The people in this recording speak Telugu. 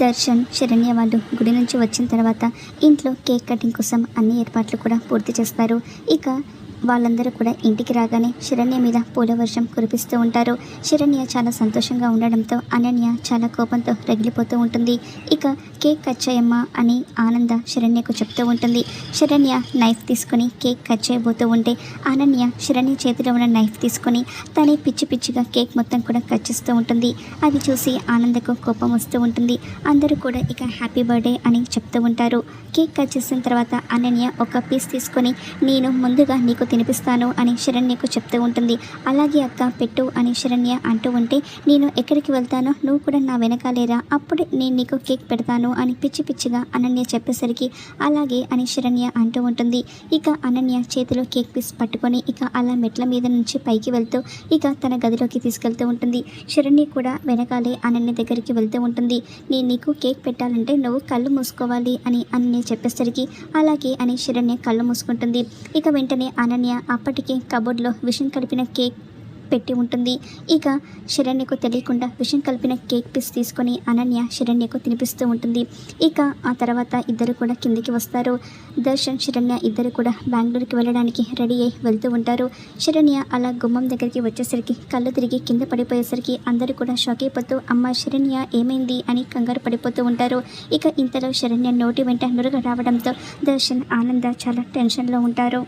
దర్శన్, శరణ్య వాళ్ళు గుడి నుంచి వచ్చిన తర్వాత ఇంట్లో కేక్ కటింగ్ కోసం అన్ని ఏర్పాట్లు కూడా పూర్తి చేస్తారు. ఇక వాళ్ళందరూ కూడా ఇంటికి రాగానే శరణ్య మీద పూల వర్షం కురిపిస్తూ ఉంటారు. శరణ్య చాలా సంతోషంగా ఉండడంతో అనన్య చాలా కోపంతో రగిలిపోతూ ఉంటుంది. ఇక కేక్ కట్ చేయమ్మా అని ఆనంద శరణ్యకు చెప్తూ ఉంటుంది. శరణ్య నైఫ్ తీసుకొని కేక్ కట్ చేయబోతూ ఉంటే అనన్య శరణ్య చేతిలో ఉన్న నైఫ్ తీసుకొని తనే పిచ్చి పిచ్చిగా కేక్ మొత్తం కూడా కట్ చేస్తూ ఉంటుంది. అది చూసి ఆనందకు కోపం వస్తూ ఉంటుంది. అందరూ కూడా ఇక హ్యాపీ బర్త్డే అని చెప్తూ ఉంటారు. కేక్ కట్ చేసిన తర్వాత అనన్య ఒక పీస్ తీసుకొని నేను ముందుగా నీకు తినిపిస్తాను అని శరణ్యకు చెప్తూ ఉంటుంది. అలాగే అక్క పెట్టు అని శరణ్య అంటూ ఉంటే నేను ఎక్కడికి వెళ్తానో నువ్వు కూడా నా వెనకాలేరా, అప్పుడే నేను నీకు కేక్ పెడతాను అని పిచ్చి పిచ్చిగా అనన్య చెప్పేసరికి అలాగే అని శరణ్య అంటూ ఉంటుంది. ఇక అనన్య చేతిలో కేక్ పీస్ పట్టుకొని ఇక అలా మెట్ల మీద నుంచి పైకి వెళ్తూ ఇక తన గదిలోకి తీసుకెళ్తూ ఉంటుంది. శరణ్య కూడా వెనకాలే అనన్య దగ్గరికి వెళ్తూ ఉంటుంది. నేను నీకు కేక్ పెట్టాలంటే నువ్వు కళ్ళు మూసుకోవాలి అని అనన్య చెప్పేసరికి అలాగే అని శరణ్య కళ్ళు మూసుకుంటుంది. ఇక వెంటనే అనన్య అప్పటికే కబోర్డ్లో విషం కలిపిన కేక్ పెట్టి ఉంటుంది. ఇక శరణ్యకు తెలియకుండా విషం కలిపిన కేక్ పీస్ తీసుకొని అనన్య శరణ్యకు తినిపిస్తూ ఉంటుంది. ఇక ఆ తర్వాత ఇద్దరు కూడా కిందికి వస్తారు. దర్శన్, శరణ్య ఇద్దరు కూడా బెంగళూరుకి వెళ్ళడానికి రెడీ అయి వెళ్తూ ఉంటారు. శరణ్య అలా గుమ్మం దగ్గరికి వచ్చేసరికి కళ్ళు తిరిగి కింద పడిపోయేసరికి అందరూ కూడా షాక్ అయిపోతూ అమ్మ శరణ్య ఏమైంది అని కంగారు పడిపోతూ ఉంటారు. ఇక ఇంతలో శరణ్య నోటి వెంట నురుగ రావడంతో దర్శన్, ఆనంద చాలా టెన్షన్లో ఉంటారు.